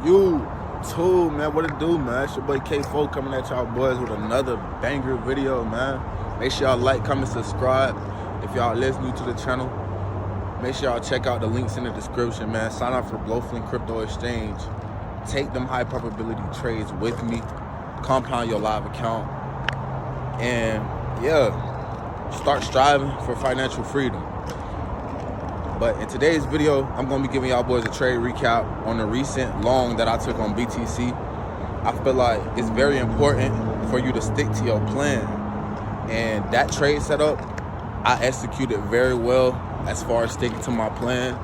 YouTube, man, what it do, man? It's your boy K4 coming at y'all boys with another banger video, man. Make sure y'all like, comment, subscribe. If y'all is new to the channel, make sure y'all check out the links in the description, man. Sign up for Blowflin Crypto Exchange. Take them high probability trades with me. Compound your live account. And yeah, start striving for financial freedom. But in today's video, I'm going to be giving y'all boys a trade recap on the recent long that I took on BTC. I feel like it's very important for you to stick to your plan. And that trade setup, I executed very well as far as sticking to my plan,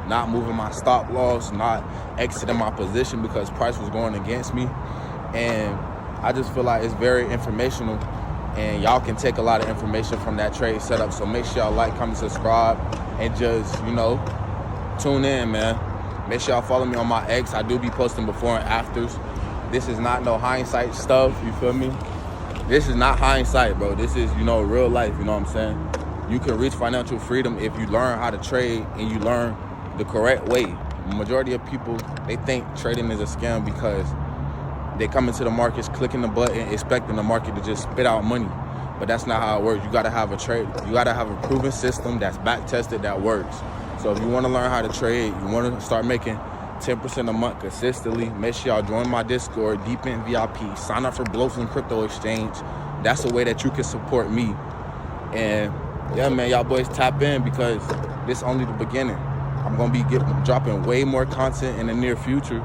not moving my stop loss, not exiting my position because price was going against me. And I just feel like it's very informational, and y'all can take a lot of information from that trade setup. So make sure y'all like, comment, subscribe, and just, tune in, man. Make sure y'all follow me on my X. I do be posting before and afters. This is not no hindsight stuff, you feel me? This is not hindsight, bro. This is, real life, you know what I'm saying? You can reach financial freedom if you learn how to trade and you learn the correct way. The majority of people, they think trading is a scam because they come into the markets, clicking the button, expecting the market to just spit out money. But that's not how it works. You gotta have a trade. You gotta have a proven system that's back tested that works. So if you wanna learn how to trade, you wanna start making 10% a month consistently, make sure y'all join my Discord, Deep in VIP, sign up for Blowflin Crypto Exchange. That's a way that you can support me. And yeah, man, y'all boys tap in because this is only the beginning. I'm gonna be dropping way more content in the near future,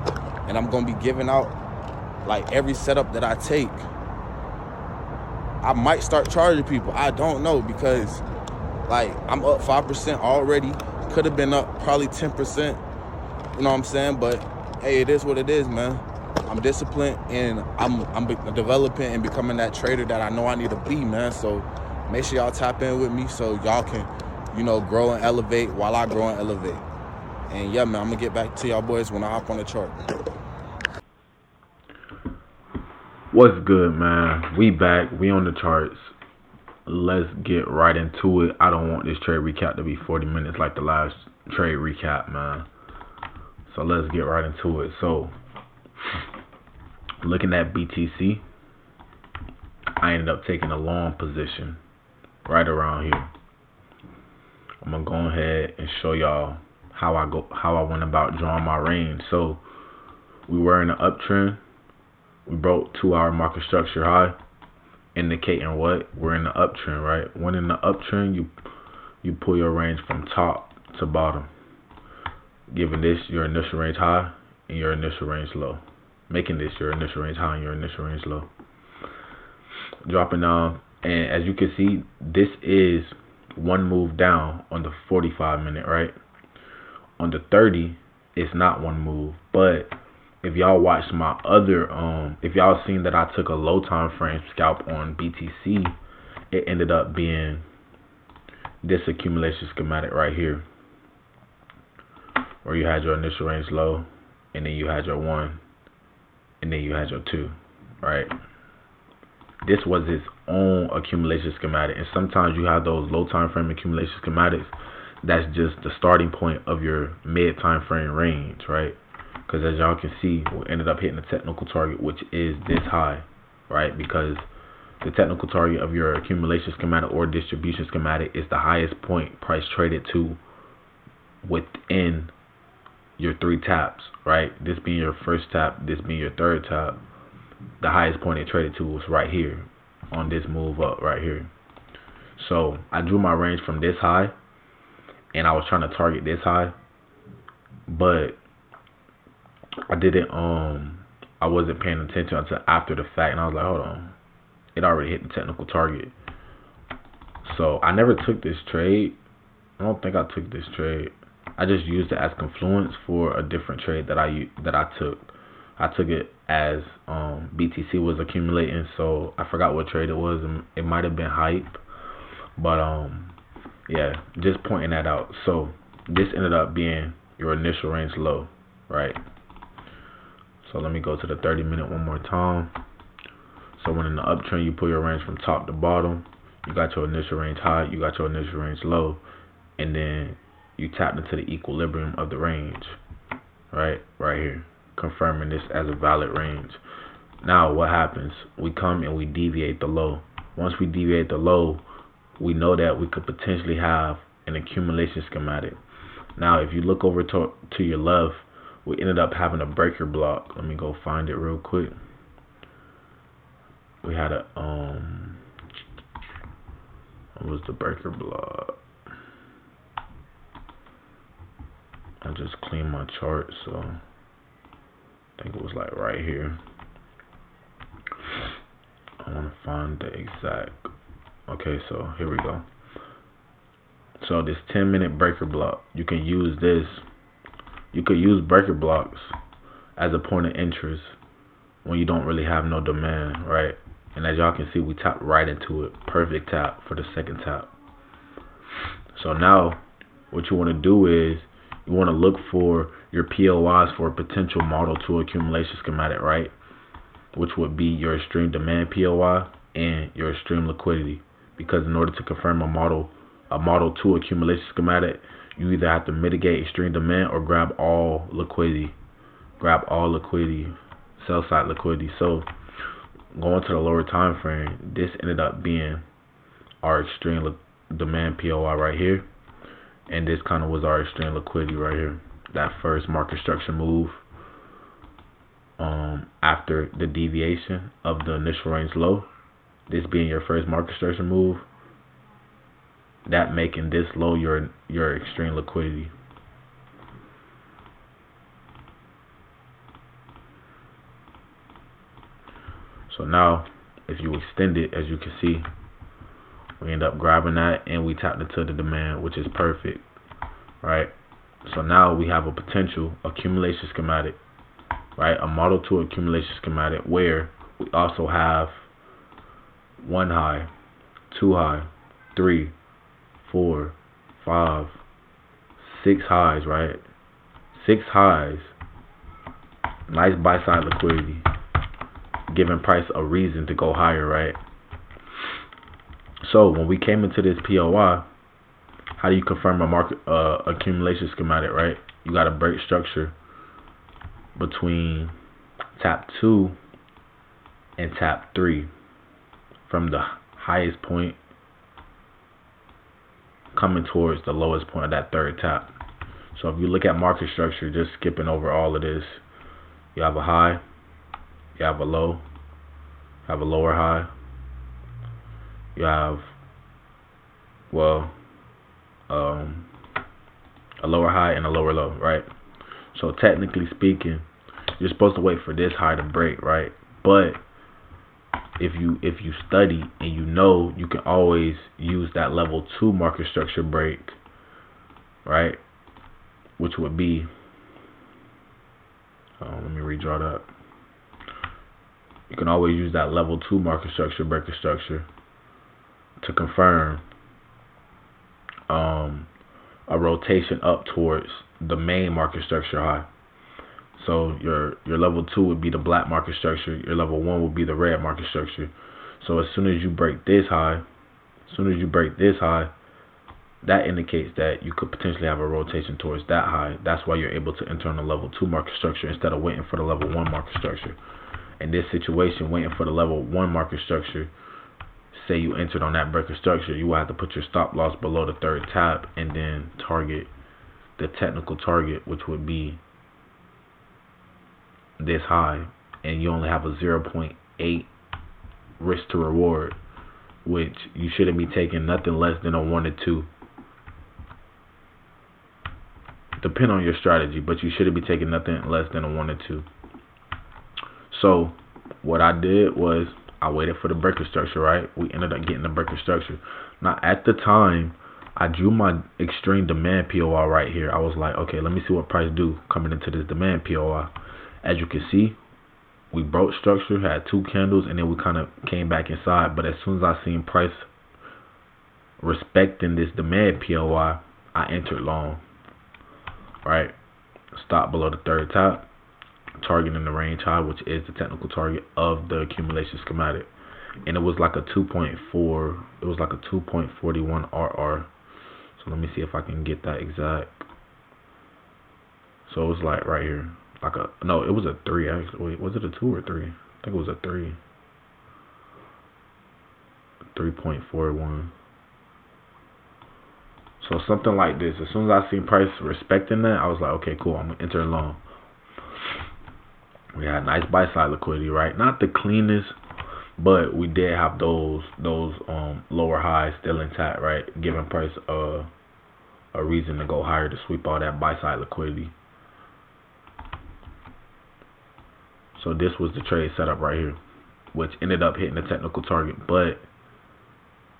and I'm gonna be giving out like every setup that I take. I might start charging people. I don't know because like I'm up 5% already. Could have been up probably 10%. You know what I'm saying? But hey, it is what it is, man. I'm disciplined and I'm developing and becoming that trader that I know I need to be, man. So make sure y'all tap in with me so y'all can, grow and elevate while I grow and elevate. And yeah, man, I'm gonna get back to y'all boys when I hop on the chart. What's good, man? We back. We on the charts. Let's get right into it. I don't want this trade recap to be 40 minutes like the last trade recap, man. So let's get right into it. So, looking at BTC, I ended up taking a long position right around here. I'm gonna go ahead and show y'all how I went about drawing my range. So, we were in an uptrend. We broke 2-hour market structure high, indicating what? We're in the uptrend, right? When in the uptrend, you pull your range from top to bottom, giving this your initial range high and your initial range low, making this your initial range high and your initial range low. Dropping down, and as you can see, this is one move down on the 45-minute, right? On the 30, it's not one move, but if y'all watched my other, if y'all seen that I took a low time frame scalp on BTC, it ended up being this accumulation schematic right here, where you had your initial range low, and then you had your 1, and then you had your 2, right? This was its own accumulation schematic, and sometimes you have those low time frame accumulation schematics. That's just the starting point of your mid time frame range, right? Because as y'all can see, we ended up hitting the technical target, which is this high, right? Because the technical target of your accumulation schematic or distribution schematic is the highest point price traded to within your 3 taps, right? This being your first tap, this being your third tap. The highest point it traded to was right here on this move up right here. So I drew my range from this high, and I was trying to target this high, but I didn't, I wasn't paying attention until after the fact, and I was like, hold on, it already hit the technical target. So I never took this trade. I don't think I took this trade. I just used it as confluence for a different trade that I took. I took it as BTC was accumulating, so I forgot what trade it was. It might have been hype, but yeah, just pointing that out. So this ended up being your initial range low, right? So let me go to the 30-minute one more time. So when in the uptrend, you pull your range from top to bottom. You got your initial range high, you got your initial range low, and then you tapped into the equilibrium of the range, right here. confirming this as a valid range. Now what happens? We come and we deviate the low. Once we deviate the low, we know that we could potentially have an accumulation schematic. Now if you look over to your left, we ended up having a breaker block. Let me go find it real quick. We had a what was the breaker block? I just cleaned my chart, so I think it was like right here. I want to find the exact. Okay, so here we go. So this 10-minute breaker block, you can use this. You could use breaker blocks as a point of interest when you don't really have no demand, right? And as y'all can see, we tapped right into it. Perfect tap for the second tap. So now what you want to do is you want to look for your POIs for a potential model 2 accumulation schematic, right? Which would be your extreme demand POI and your extreme liquidity. Because in order to confirm a model 2 accumulation schematic, you either have to mitigate extreme demand or grab all liquidity, sell side liquidity. So going to the lower time frame, this ended up being our extreme demand POI right here, and this kind of was our extreme liquidity right here. That first market structure move after the deviation of the initial range low, this being your first market structure move, that making this low your extreme liquidity. So now if you extend it, as you can see, we end up grabbing that and we tapped into the demand, which is perfect, right? So now we have a potential accumulation schematic, right? A model 2 accumulation schematic where we also have 1 high, 2 high, 3, 4, 5, 6 highs, right? 6 highs, nice buy side liquidity, giving price a reason to go higher, right? So when we came into this POI, how do you confirm a market accumulation schematic, right? You got to break structure between tap 2 and tap 3 from the highest point coming towards the lowest point of that third tap. So if you look at market structure, just skipping over all of this, you have a high, you have a low, you have a lower high, you have, well, a lower high and a lower low, right? So technically speaking, you're supposed to wait for this high to break, right? But if you study and you know, you can always use that level 2 market structure break, right? Which would be, let me redraw that. You can always use that level 2 market structure breaker structure to confirm a rotation up towards the main market structure high. So your level 2 would be the black market structure. Your level 1 would be the red market structure. So as soon as you break this high, that indicates that you could potentially have a rotation towards that high. That's why you're able to enter on the level 2 market structure instead of waiting for the level 1 market structure. In this situation, waiting for the level 1 market structure, say you entered on that breaker structure, you will have to put your stop loss below the third tap and then target the technical target, which would be this high, and you only have a 0.8 risk to reward, which you shouldn't be taking nothing less than a 1 to 2. Depend on your strategy, but you shouldn't be taking nothing less than a 1 to 2. So what I did was I waited for the breaker structure, right? We ended up getting the breaker structure. Now at the time, I drew my extreme demand POI right here. I was like, okay, let me see what price do coming into this demand POI. As you can see, we broke structure, had 2 candles, and then we kind of came back inside. But as soon as I seen price respecting this demand POI, I entered long, right? Stop below the third top, targeting the range high, which is the technical target of the accumulation schematic. And it was like a 2.4, it was like a 2.41 RR. So let me see if I can get that exact. So it was like right here, like a, no, it was a 3 actually. Wait, was it a 2 or 3? I think it was a 3. 3.41. So something like this. As soon as I seen price respecting that, I was like, okay, cool, I'm gonna enter long. We had nice buy side liquidity, right? Not the cleanest, but we did have those lower highs still intact, right? Giving price a reason to go higher to sweep all that buy side liquidity. So this was the trade setup right here, which ended up hitting the technical target. But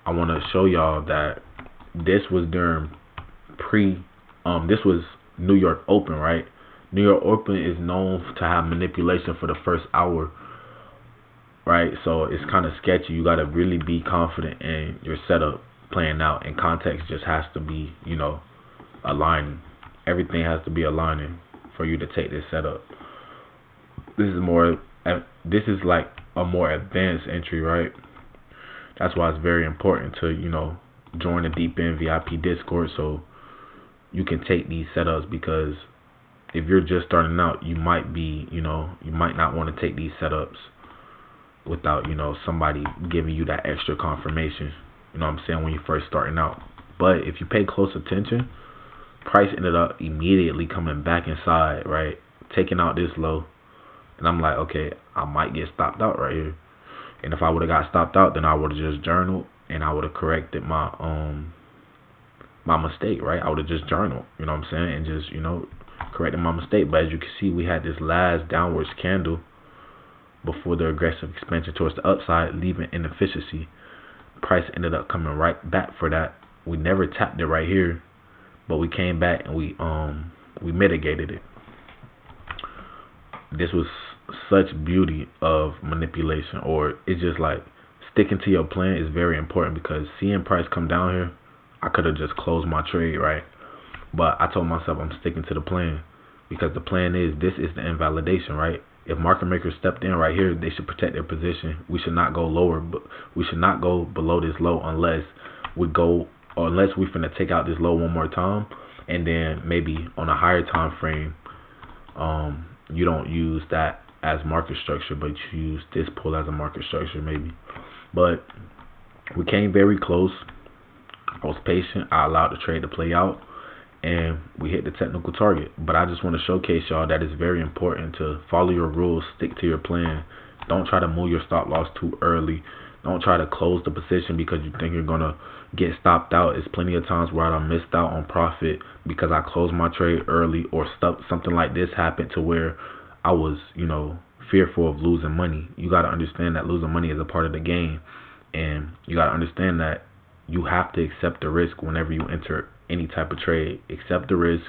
I want to show y'all that this was during this was New York Open, right? New York Open is known to have manipulation for the first hour, right? So it's kind of sketchy. You got to really be confident in your setup playing out, and context just has to be, aligning. Everything has to be aligning for you to take this setup. This is like a more advanced entry, right? That's why it's very important to, join the Deep End VIP Discord so you can take these setups, because if you're just starting out, you might be, you might not want to take these setups without, somebody giving you that extra confirmation, you know what I'm saying, when you're first starting out. But if you pay close attention, price ended up immediately coming back inside, right? Taking out this low. And I'm like, okay, I might get stopped out right here. And if I would have got stopped out, then I would have just journaled and I would have corrected my my mistake, right? I would have just journaled, you know what I'm saying, and just, corrected my mistake. But as you can see, we had this last downwards candle before the aggressive expansion towards the upside, leaving inefficiency. Price ended up coming right back for that. We never tapped it right here, but we came back and we mitigated it. This was such beauty of manipulation, or it's just like sticking to your plan is very important, because seeing price come down here, I could have just closed my trade, right? But I told myself I'm sticking to the plan, because the plan is, this is the invalidation, right? If market makers stepped in right here, they should protect their position. We should not go lower, but we should not go below this low unless we finna take out this low one more time, and then maybe on a higher time frame, you don't use that as market structure, but you use this pull as a market structure maybe. But we came very close. I was patient. I allowed the trade to play out, and we hit the technical target. But I just want to showcase y'all that it's very important to follow your rules, stick to your plan. Don't try to move your stop loss too early. Don't try to close the position because you think you're gonna get stopped out. It's plenty of times where I missed out on profit because I closed my trade early, or something like this happened to where I was, fearful of losing money. You got to understand that losing money is a part of the game, and you got to understand that you have to accept the risk whenever you enter any type of trade. Accept the risk,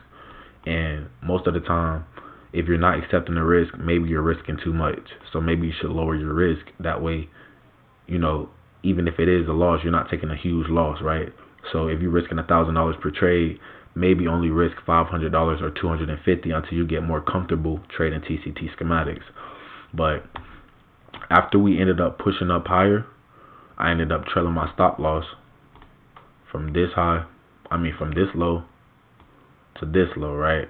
and most of the time, if you're not accepting the risk, maybe you're risking too much. So maybe you should lower your risk. That way, even if it is a loss, you're not taking a huge loss, right? So if you're risking $1,000 per trade, maybe only risk $500 or $250 until you get more comfortable trading TCT schematics. But after we ended up pushing up higher, I ended up trailing my stop loss from this low to this low, right?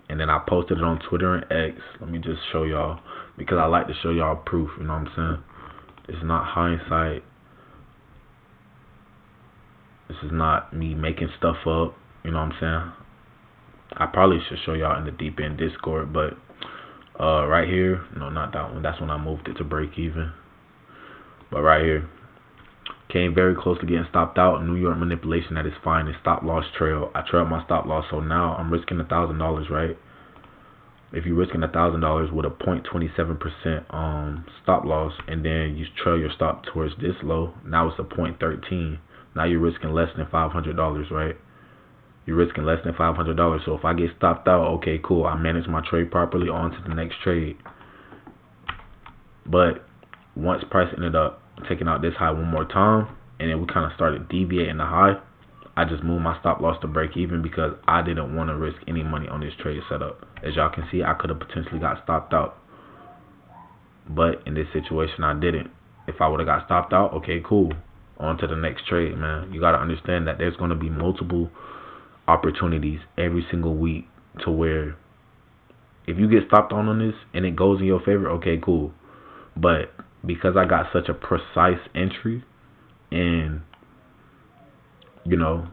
And then I posted it on Twitter and X. Let me just show y'all, because I like to show y'all proof, you know what I'm saying? It's not hindsight. This is not me making stuff up, you know what I'm saying? I probably should show y'all in the Deep End Discord, but right here, no, not that one. That's when I moved it to break even. But right here, came very close to getting stopped out. New York manipulation at its finest. Stop loss trail. I trailed my stop loss, so now I'm risking $1,000, right? If you're risking $1,000 with a 0.27% stop loss, and then you trail your stop towards this low, now it's a 0.13. Now you're risking less than $500, right? You're risking less than $500. So if I get stopped out, okay, cool. I manage my trade properly, on to the next trade. But once price ended up taking out this high one more time, and then we kind of started deviating the high, I just moved my stop loss to break even, because I didn't want to risk any money on this trade setup. As y'all can see, I could have potentially got stopped out, but in this situation I didn't. If I would have got stopped out, okay, cool, on to the next trade, man. You got to understand that there's going to be multiple opportunities every single week, to where If you get stopped on this and it goes in your favor, okay, cool. But because I got such a precise entry, and you know,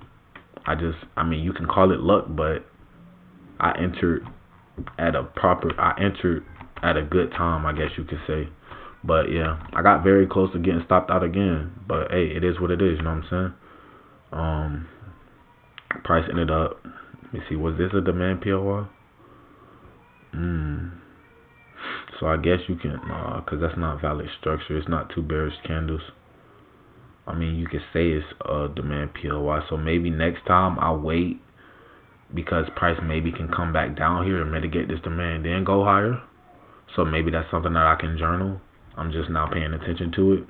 I mean, you can call it luck, but I entered I entered at a good time, I guess you could say. But yeah, I got very close to getting stopped out again. But hey, it is what it is, you know what I'm saying? Um, Price ended up. Let me see, was this a demand POI? So I guess you can, cause that's not valid structure. It's not two bearish candles. I mean, you could say it's a demand POI. So maybe next time I'll wait because price maybe can come back down here and mitigate this demand, then go higher. So maybe that's something that I can journal. I'm just now paying attention to it.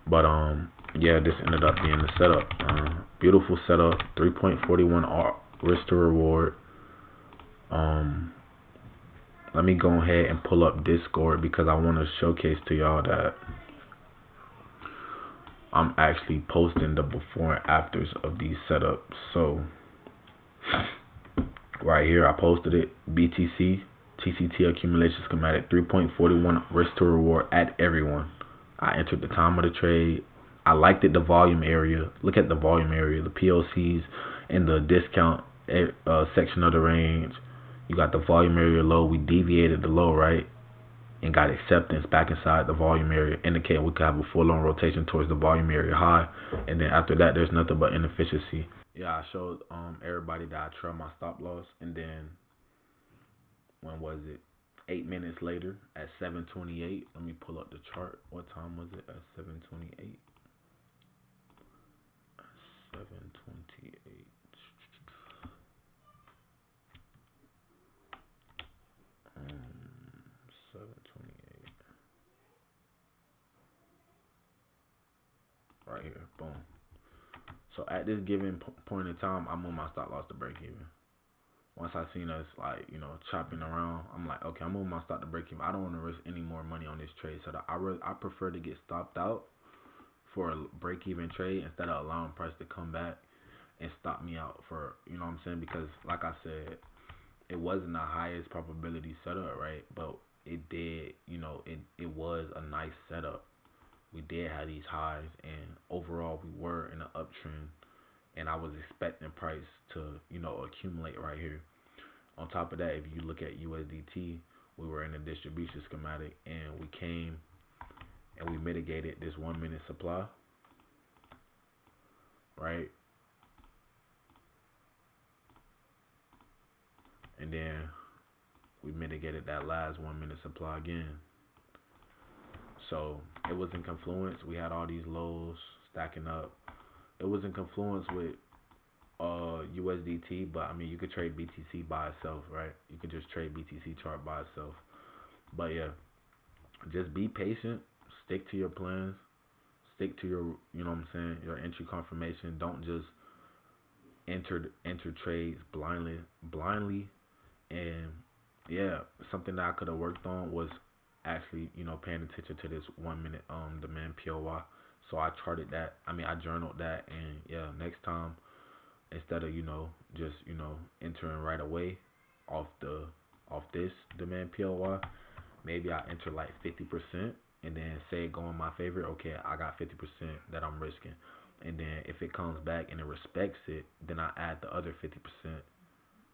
But yeah, this ended up being the setup. Beautiful setup. 3.41 risk to reward. Let me go ahead and pull up Discord because I want to showcase to y'all that I'm actually posting the before and afters of these setups. So right here, I posted it. BTC, TCT accumulation schematic, 3.41 risk to reward at everyone. I entered the time of the trade. I liked it, the volume area. Look at the volume area, the POCs and the discount section of the range. You got the volume area low. We deviated the low, right? And got acceptance back inside the volume area, indicating we could have a full-on rotation towards the volume area high. And then after that, there's nothing but inefficiency. Yeah, I showed everybody that I trailed my stop loss, and then when was it? 8 minutes later at 7:28. Let me pull up the chart. What time was it? At 7:28. 7:28. 7:28. Right here. Boom. So at this given point in time, I moved my stop loss to break even. Once I seen us chopping around, I'm like, okay, I'm moving my stop to break even. I don't want to risk any more money on this trade, so I prefer to get stopped out for a break even trade instead of allowing price to come back and stop me out for, you know what I'm saying? Because like I said, it wasn't the highest probability setup, right? But it did, it was a nice setup. We did have these highs, and overall we were in an uptrend, and I was expecting price to, accumulate right here. On top of that, if you look at USDT, we were in a distribution schematic, and we came and we mitigated this 1 minute supply, right? And then we mitigated that last 1 minute supply again. So it was in confluence. We had all these lows stacking up. It was in confluence with USDT, but I mean, you could trade BTC by itself, right? You could just trade BTC chart by itself. But yeah, just be patient, stick to your plans, stick to your, your entry confirmation. Don't just enter trades blindly. And yeah, something that I could have worked on was actually, paying attention to this 1 minute demand POI. So I charted that. I mean, I journaled that, and yeah, next time, instead of just entering right away off this demand POI, maybe I enter like 50% and then say it go in my favor. Okay, I got 50% that I'm risking, and then if it comes back and it respects it, then I add the other 50%,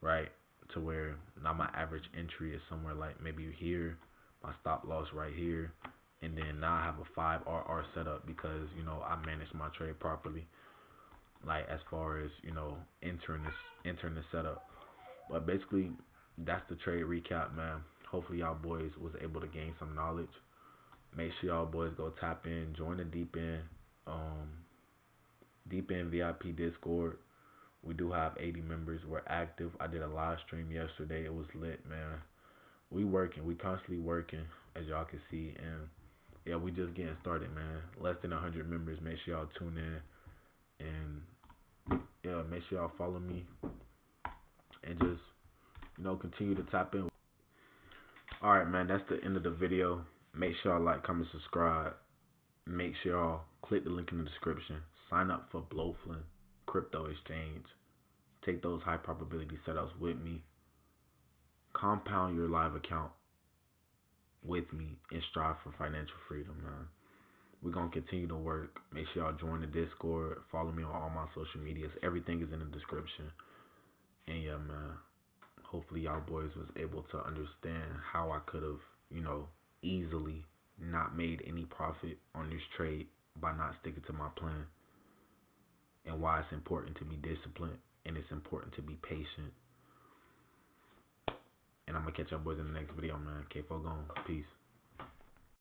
right? To where now my average entry is somewhere like maybe here, my stop loss right here, and then now I have a 5RR setup because I managed my trade properly. Like as far as entering the setup. But basically, that's the trade recap, man. Hopefully y'all boys was able to gain some knowledge. Make sure y'all boys go tap in, join the deep in VIP Discord. We do have 80 members. We're active. I did a live stream yesterday. It was lit, man. We working. We constantly working, as y'all can see. And yeah, we just getting started, man. Less than 100 members. Make sure y'all tune in. And yeah, make sure y'all follow me. And just, continue to tap in. Alright, man. That's the end of the video. Make sure y'all like, comment, subscribe. Make sure y'all click the link in the description. Sign up for Blowflin Crypto Exchange. Take those high probability setups with me. compound your live account with me and strive for financial freedom, man. We're going to continue to work. Make sure y'all join the Discord. Follow me on all my social medias. Everything is in the description. And yeah, man, hopefully y'all boys was able to understand how I could have, easily not made any profit on this trade by not sticking to my plan. And why it's important to be disciplined and it's important to be patient. And I'm going to catch y'all boys in the next video, man. K4 gone. Peace.